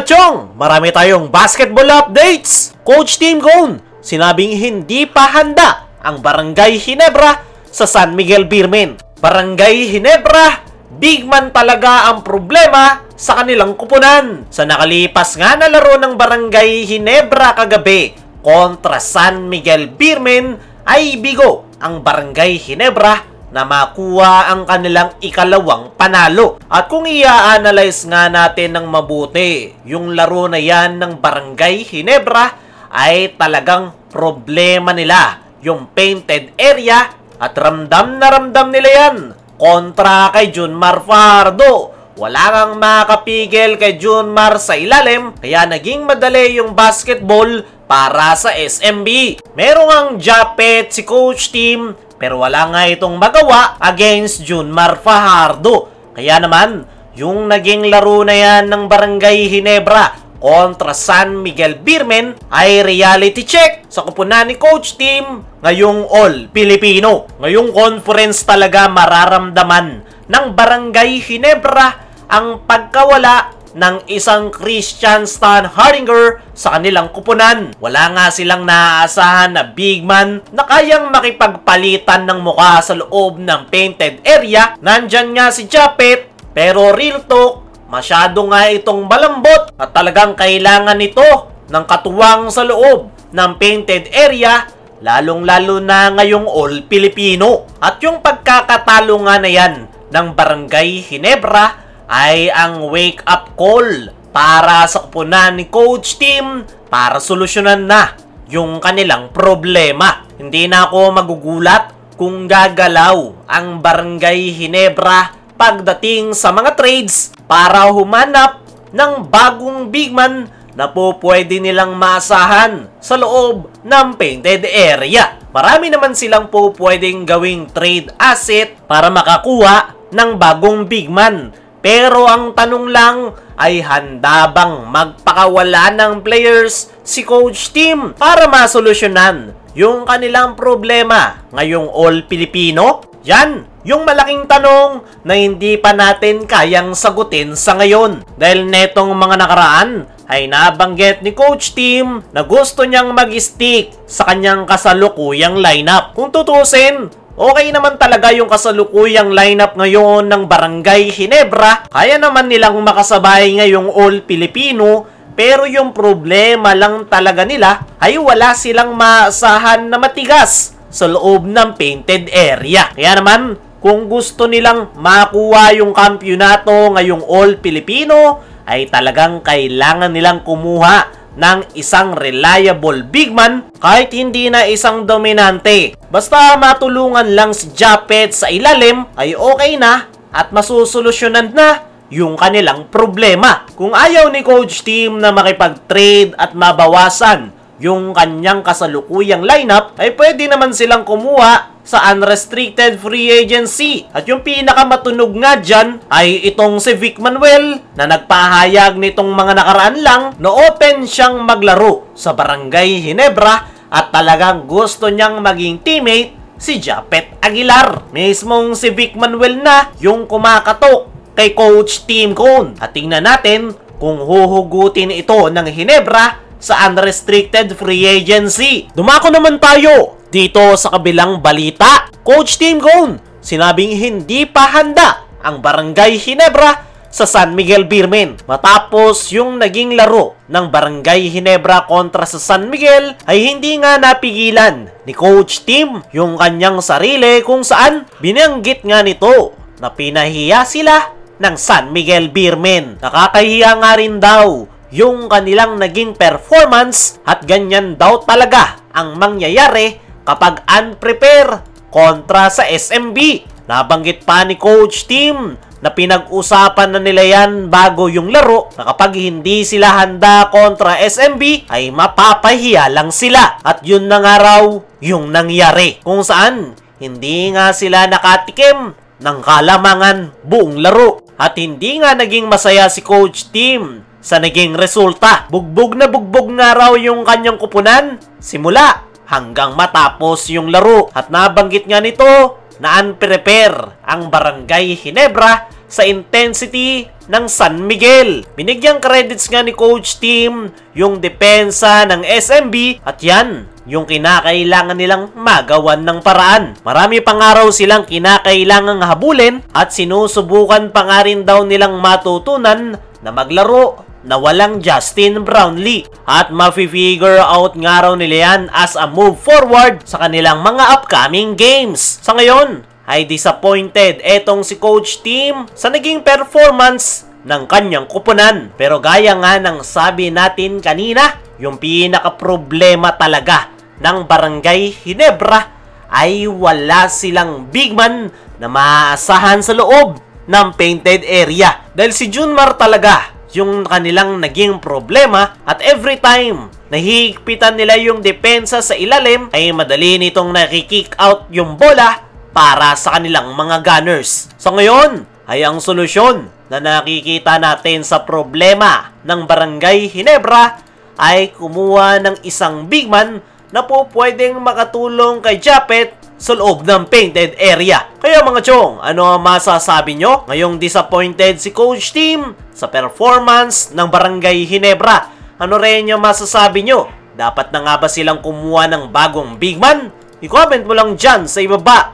Chong, marami tayong basketball updates. Coach Tim Cone, sinabing hindi pa handa ang Barangay Ginebra sa San Miguel Beermen. Barangay Ginebra, big man talaga ang problema sa kanilang kupunan. Sa nakalipas nga na laro ng Barangay Ginebra kagabi kontra San Miguel Beermen ay bigo ang Barangay Ginebra na makuha ang kanilang ikalawang panalo. At kung i-analyze nga natin ng mabuti, yung laro na yan ng Barangay Ginebra ay talagang problema nila. Yung painted area at ramdam na ramdam nila yan kontra kay Junmar Fajardo. Wala kang makapigil kay Junmar sa ilalim, kaya naging madali yung basketball para sa SMB. Merong ang Japet si Coach Tim, pero wala nga itong magawa against Junmar Fajardo. Kaya naman, yung naging laro na yan ng Barangay Ginebra kontra San Miguel Beermen ay reality check sa kupunan ni Coach Tim ngayong All Filipino. Ngayong conference talaga mararamdaman ng Barangay Ginebra ang pagkawala ng isang Christian Stan Hardinger sa kanilang kupunan. Wala nga silang naaasahan na big man na kayang makipagpalitan ng mukha sa loob ng painted area. Nandyan nga si Japet, pero real talk, masyado nga itong malambot at talagang kailangan nito ng katuwang sa loob ng painted area, lalong-lalo na ngayong All Filipino. At yung pagkakatalo nga na yan ng Barangay Ginebra ay ang wake-up call para sa kupunan ni Coach Tim para solusyonan na yung kanilang problema. Hindi na ako magugulat kung gagalaw ang Barangay Ginebra pagdating sa mga trades para humanap ng bagong big man na po pwede nilang maasahan sa loob ng painted area. Marami naman silang po pwedeng gawing trade asset para makakuha ng bagong big man. Pero ang tanong lang ay handa bang magpakawala ng players si Coach Tim para masolusyonan yung kanilang problema ngayong All Filipino? Yan, yung malaking tanong na hindi pa natin kayang sagutin sa ngayon. Dahil netong mga nakaraan ay nabanggit ni Coach Tim na gusto niyang mag-stick sa kanyang kasalukuyang lineup. Kung tutusin, okay naman talaga yung kasalukuyang lineup ngayon ng Barangay Ginebra. Kaya naman nilang makasabay ngayong All Filipino. Pero yung problema lang talaga nila ay wala silang maasahan na matigas sa loob ng painted area. Kaya naman, kung gusto nilang makuha yung kampyonato ngayong All Filipino, ay talagang kailangan nilang kumuha ng isang reliable big man kahit hindi na isang dominante. Basta matulungan lang si Japet sa ilalim ay okay na at masusolusyonan na yung kanilang problema. Kung ayaw ni Coach Tim na makipag-trade at mabawasan yung kanyang kasalukuyang lineup, ay pwede naman silang kumuha sa unrestricted free agency. At yung pinakamatunog nga dyan ay itong si Vic Manuel na nagpahayag nitong mga nakaraan lang na open siyang maglaro sa Barangay Ginebra at talagang gusto niyang maging teammate si Japet Aguilar. Mismong si Vic Manuel na yung kumakatok kay Coach Tim Cone. At tingnan natin kung huhugutin ito ng Ginebra sa unrestricted free agency. Dumako naman tayo dito sa kabilang balita. Coach Tim Cone, sinabing hindi pa handa ang Barangay Ginebra sa San Miguel Beermen. Matapos yung naging laro ng Barangay Ginebra kontra sa San Miguel, ay hindi nga napigilan ni Coach Tim yung kanyang sarili kung saan binanggit nga nito na pinahiya sila ng San Miguel Beermen. Nakakahiya nga rin daw yung kanilang naging performance at ganyan daw talaga ang mangyayari kapag unprepared kontra sa SMB. Nabanggit pa ni Coach Tim na pinag-usapan na nila yan bago yung laro na kapag hindi sila handa kontra SMB ay mapapahiya lang sila. At yun na nga raw yung nangyari kung saan hindi nga sila nakatikim ng kalamangan buong laro. At hindi nga naging masaya si Coach Tim sa naging resulta. Bugbog na bugbog nga raw yung kanyang kupunan simula hanggang matapos yung laro. At nabanggit nga nito na unprepare ang Barangay Ginebra sa intensity ng San Miguel. Binigyang credits nga ni Coach Tim yung depensa ng SMB at yan yung kinakailangan nilang magawan ng paraan. Marami pang araw silang kinakailangang habulin at sinusubukan pa nga rin daw nilang matutunan na maglaro na walang Justin Brownlee. At mafi-figure out nga raw nila yan as a move forward sa kanilang mga upcoming games. Sa ngayon, ay disappointed etong si Coach Tim sa naging performance ng kanyang kupunan. Pero gaya nga ng sabi natin kanina, yung pinaka-problema talaga ng Barangay Ginebra ay wala silang big man na maaasahan sa loob ng painted area. Dahil si Junmar talaga yung kanilang naging problema at every time nahihigpitan nila yung depensa sa ilalim ay madali nitong nakikick out yung bola para sa kanilang mga gunners. So ngayon ay ang solusyon na nakikita natin sa problema ng Barangay Ginebra ay kumuha ng isang big man na po pwedeng makatulong kay Japet sa loob ng painted area. Kaya mga chong, ano ang masasabi nyo ngayong disappointed si Coach Tim sa performance ng Barangay Ginebra? Ano rin yung masasabi nyo? Dapat na nga ba silang kumuha ng bagong big man? I-comment mo lang dyan sa ibaba.